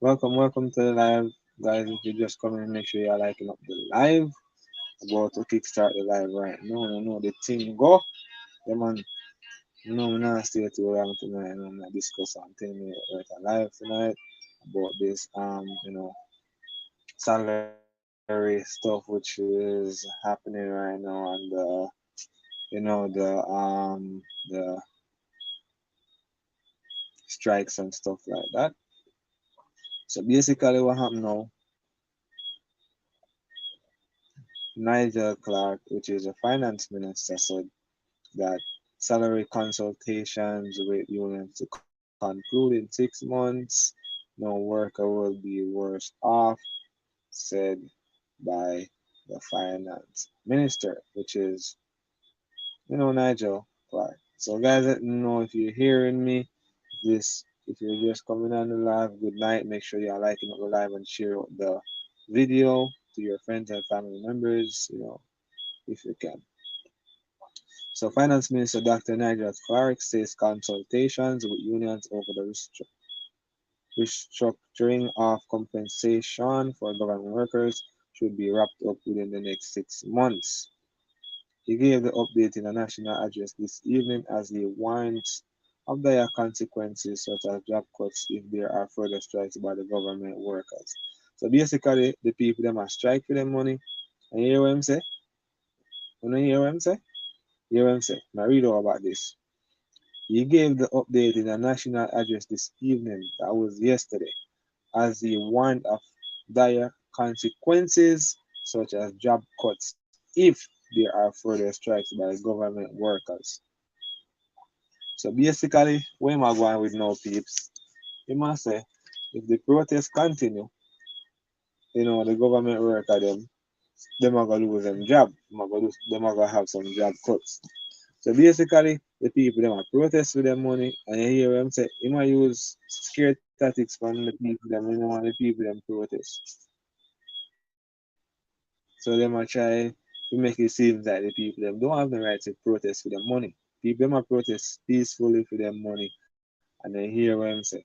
Welcome to the live, guys. If you just come in, make sure you're liking up the live. About to kickstart the live right now. No, the thing go. Yeah, man. No, I'm not stay too long tonight. I'm not discuss on 10 minutes worth of live tonight about this salary stuff which is happening right now and the strikes and stuff like that. So basically what happened now, Nigel Clark, which is a finance minister, said that salary consultations with unions to conclude in 6 months. No worker will be worse off, said by the finance minister, which is, Nigel Clark. So guys, let me know if you're hearing me. If you're just coming on the live, good night. Make sure you're liking up the live and share the video to your friends and family members, if you can. So Finance Minister Dr. Nigel Clark says consultations with unions over the restructuring of compensation for government workers should be wrapped up within the next 6 months. He gave the update in a national address this evening as he warns of dire consequences such as job cuts if there are further strikes by the government workers. So basically, the people them are strike for their money. And you hear what I'm say? You know hear what I'm say? You hear what I'm say? Now read all about this. He gave the update in a national address this evening, that was yesterday, as he warned of dire consequences such as job cuts if there are further strikes by government workers. So basically, where am I going with no peeps? You must say, if the protests continue, the government worker them are gonna lose them job. Them are gonna have some job cuts. So basically, the people them are protest with their money, and you hear them say, you might use scare tactics from the people them, want the people them protest. So them are try to make it seem that the people them don't have the right to protest for their money. People them are protest peacefully for their money, and then hear what I'm say.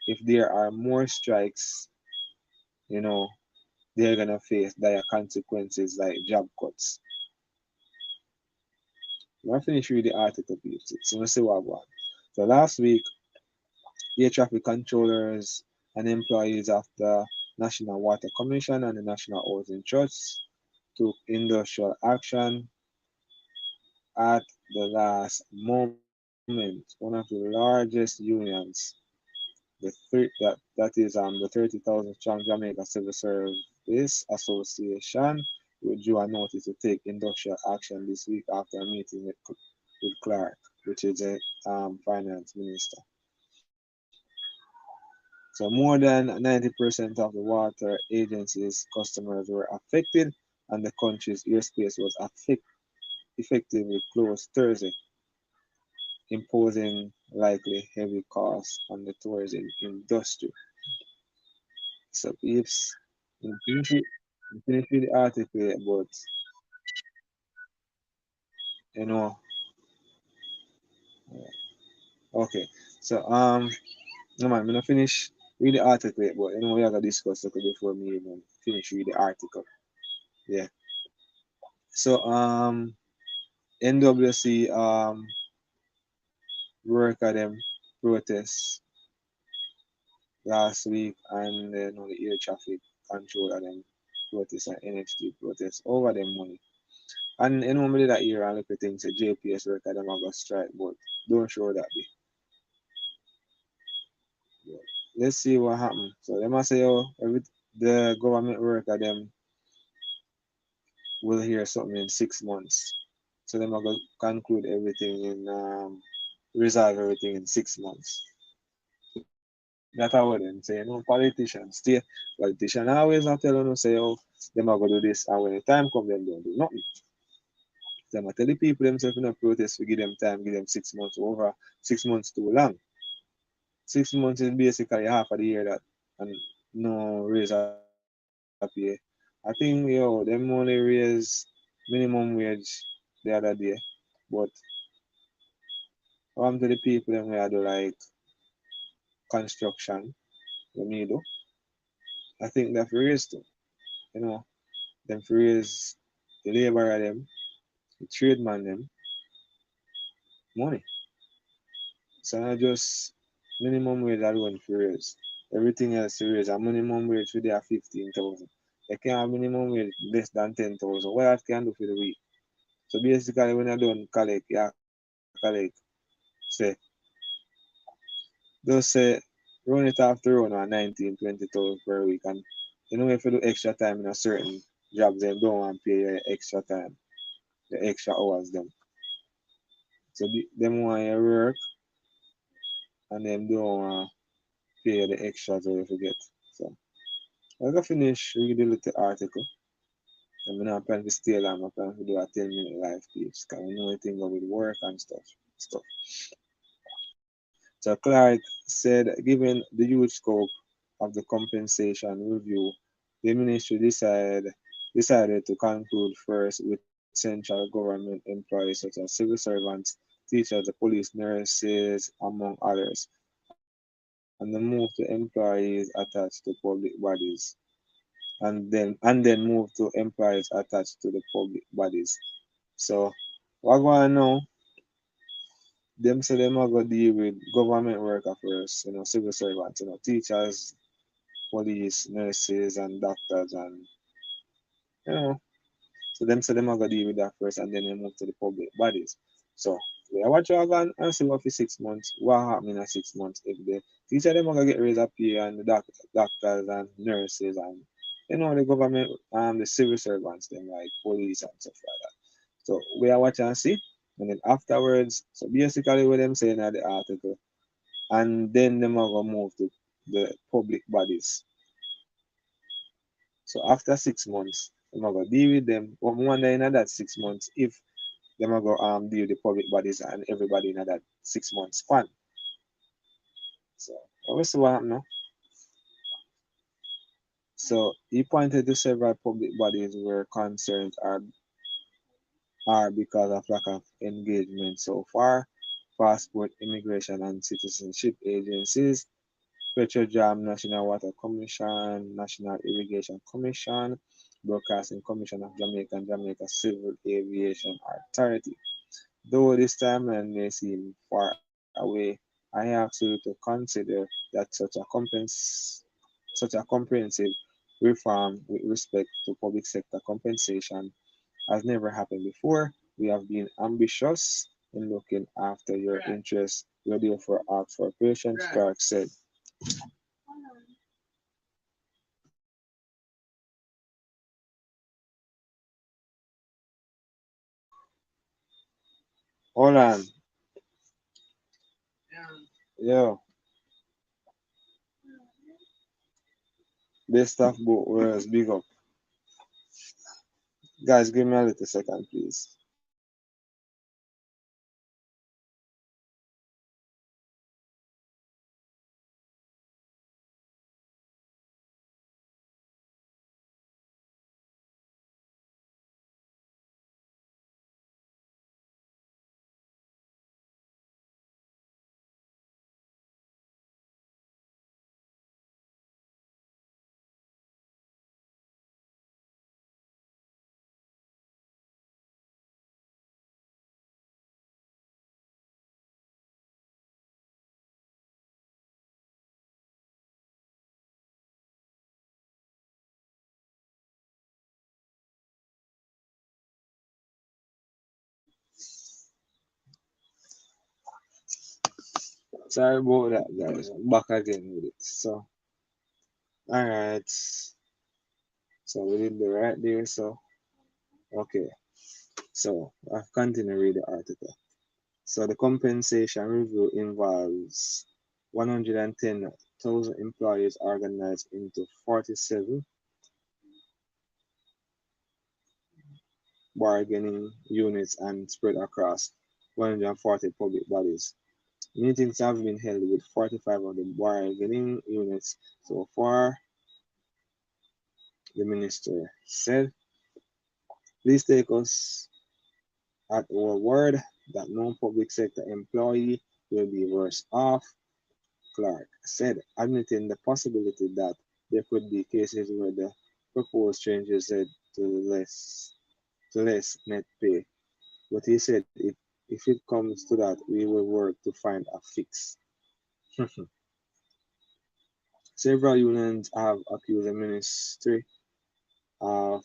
If there are more strikes, you know, they're gonna face dire consequences like job cuts. I finish read the article piece. So let's see what I want. So last week, air traffic controllers and employees of the National Water Commission and the National Housing Trust took industrial action at the last moment. One of the largest unions, that is the 30,000 strong Jamaica Civil Service Association, withdrew a notice to take industrial action this week after a meeting with Clark, which is a finance minister. So more than 90% of the water agency's customers were affected, and the country's airspace was effectively closed Thursday, imposing likely heavy costs on the tourism industry. So peeps, finish with the article about, you know, okay. So no man, I'm gonna finish read the article, but we are gonna discuss it before me even finish read the article. Yeah. So NWC worker them protests last week, and the air traffic controller them protest and NHT protest over them money. And me that year and look at things say JPS worker them have a strike, but don't show that be. Yeah. Let's see what happens. So they must say the government worker them we'll hear something in 6 months. So them are going to conclude everything in resolve everything in 6 months. That's how them say, politicians, politician always not tell them say, oh, them are going to do this, and when the time comes, them don't do nothing. Them are tell the people themselves in a protest, we give them time, give them 6 months, over 6 months too long. 6 months is basically half of the year that, and no raise up here. I think, them only raise minimum wage the other day, but to the people them where do like construction, when you do, I think that raise too, you know, them raise the labor them, the tradesman them, money. So not just minimum wage alone for raise. Everything else to raise. A minimum wage for there 15,000. They can't have minimum wage less than 10,000. What else can do for the week? So basically when I done collect, yeah, collect, say, they'll say run it after run on 19, 20,000 per week. And you know if you do extra time in a certain job, they don't want to pay you extra time, the extra hours them. So them want you work and them don't want to pay you the extras that you forget. So I got finish reading the little article. I'm not planning to stay long. I'm planning to do a 10-minute live piece because I know anything with work and stuff. So Clark said, given the huge scope of the compensation review, the ministry decided to conclude first with central government employees such as civil servants, teachers, the police, nurses, among others, and the move to employees attached to public bodies and then move to employees attached to the public bodies. So what going on now? Them say them are gonna deal with government worker first, civil servants, teachers, police, nurses and doctors and you know. So them say them are gonna deal with that first and then they move to the public bodies. So we are watch out and see what for 6 months, what happen in 6 months if the teacher them are gonna get raised up here and the doctors and nurses and the government the civil servants them like police and stuff like that. So we are watching and see. And then afterwards, so basically what them saying at the article, and then them are gonna move to the public bodies. So after 6 months, them are gonna deal with them. But I wonder in that 6 months if them are gonna deal with the public bodies and everybody in that 6 months span. So we'll see what happen now. So he pointed to several public bodies where concerns are because of lack of engagement so far. Passport, immigration, and citizenship agencies, Petrojam, National Water Commission, National Irrigation Commission, Broadcasting Commission of Jamaica, and Jamaica Civil Aviation Authority. Though this timeline may seem far away, I ask you to consider that such a comprehensive reform with respect to public sector compensation has never happened before. We have been ambitious in looking after your interests. We are therefore ask for patience, Clark said. Hold on. Yo, this stuff boat was big up. Guys, give me a little second, please. Sorry about that, guys. I'm back again with it. So, alright. So, we did the right there. So, Okay, so I'll continue read the article. So the compensation review involves 110,000 employees organized into 47 bargaining units and spread across 140 public bodies. Meetings have been held with 45 of the bargaining units so far, the minister said. Please take us at our word that no public sector employee will be worse off, Clark said, admitting the possibility that there could be cases where the proposed changes led to less net pay. But he said if it comes to that, we will work to find a fix. Several unions have accused the Ministry of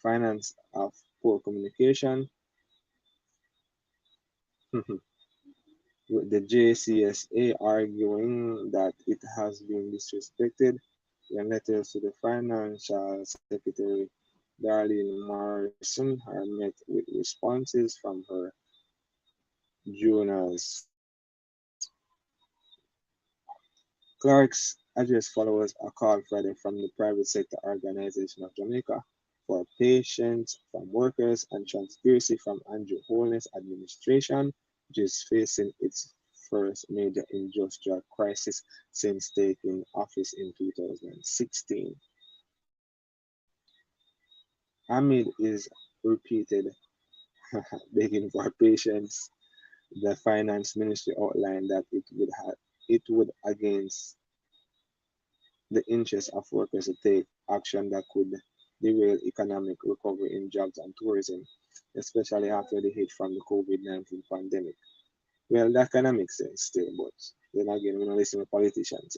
Finance of poor communication, with the JCSA arguing that it has been disrespected when letters to the Financial Secretary Darlene Morrison are met with responses from her journals. Clark's address follows a call Friday from the Private Sector Organization of Jamaica for patience from workers and transparency from Andrew Holness administration, which is facing its first major industrial crisis since taking office in 2016. Amid is repeated begging for patience. The finance ministry outlined that it would against the interest of workers to take action that could derail economic recovery in jobs and tourism, especially after the hit from the COVID-19 pandemic. Well, that kind of makes sense still, but then again, we don't listen to politicians.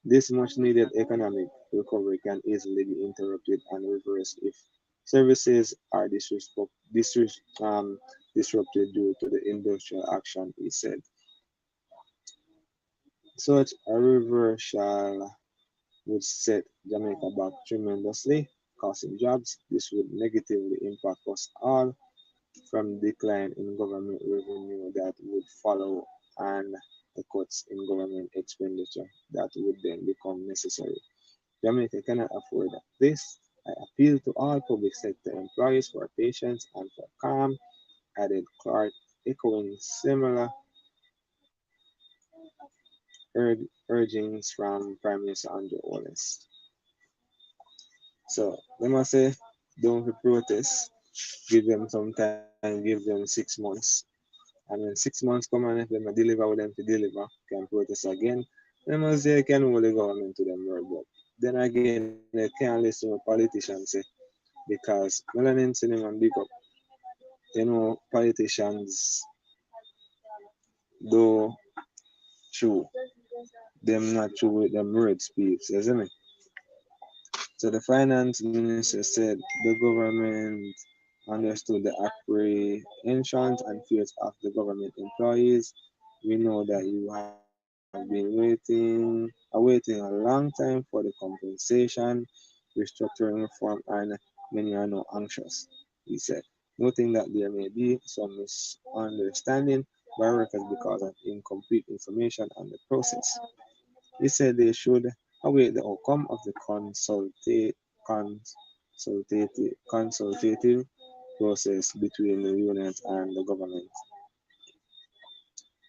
This much needed economic recovery can easily be interrupted and reversed if services are disrupted due to the industrial action, he said. Such a reversal would set Jamaica back tremendously, costing jobs. This would negatively impact us all from decline in government revenue that would follow and the cuts in government expenditure that would then become necessary. Jamaica cannot afford this. I appeal to all public sector employees for patience and for calm, added Clark, echoing similar urgings from Prime Minister Andrew Holness. So, let me say, don't be protest. Give them some time, give them 6 months. And when 6 months come and if them deliver what them to deliver, can protest again. Them must say can hold the government to them word, but then again they can't listen to politicians say because melanin cinema and big up. You know politicians do true. Them not true with them word speaks, you see me? So the finance minister said the government understood the apprehensions and fears of the government employees. We know that you have been awaiting a long time for the compensation, restructuring reform, and many are now anxious, he said, noting that there may be some misunderstanding by workers because of incomplete information on the process. He said they should await the outcome of the consultative process between the unions and the government.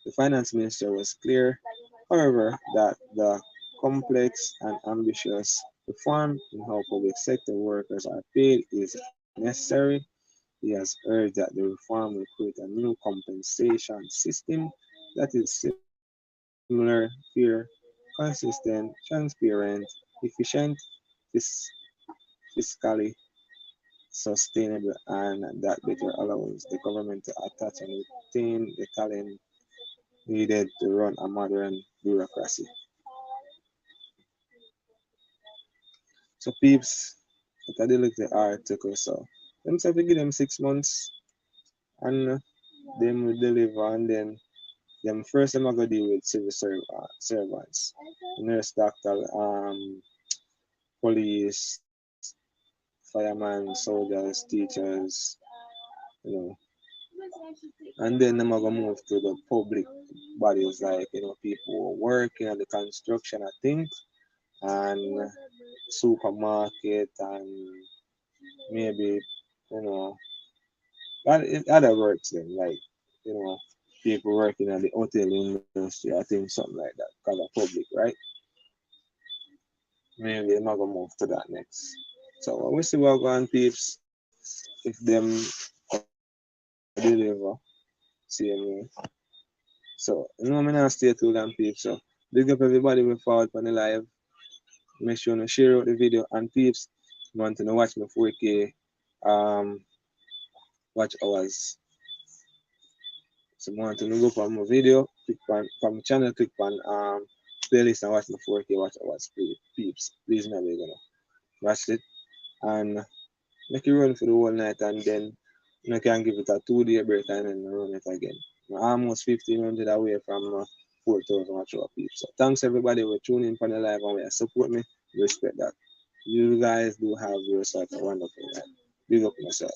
The finance minister was clear, however, that the complex and ambitious reform in how public sector workers are paid is necessary. He has urged that the reform will create a new compensation system that is similar, fair, consistent, transparent, efficient, fiscally sustainable, and that better allows the government to attract and retain the talent needed to run a modern bureaucracy. So peeps, if I did look at the article, so them say we give them 6 months and them will deliver and then them first them are gonna deal with civil servants, nurse, doctor, police, firemen, soldiers, teachers, you know. And then I'm gonna move to the public bodies like people who are working at the construction I think and supermarket and maybe you know other works then like you know people working at the hotel industry I think something like that because of public right maybe I'm not gonna move to that next so we see what going peeps if them deliver see me so I'm not stay too long peeps so big up everybody we forward on the live make sure to share out the video and peeps want to know watch my 4K um watch hours. So want to go from my video, click on from my channel, click on playlist and watch my 4K watch hours peeps. Please never gonna watch it and make it run for the whole night and then you can give it a 2 day break and then run it again. I'm almost 1500 away from 4000 watch hour peeps. So thanks everybody for tuning in for the live and will support me. Respect that. You guys do have yourself a wonderful night. Big up yourself.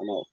I'm out.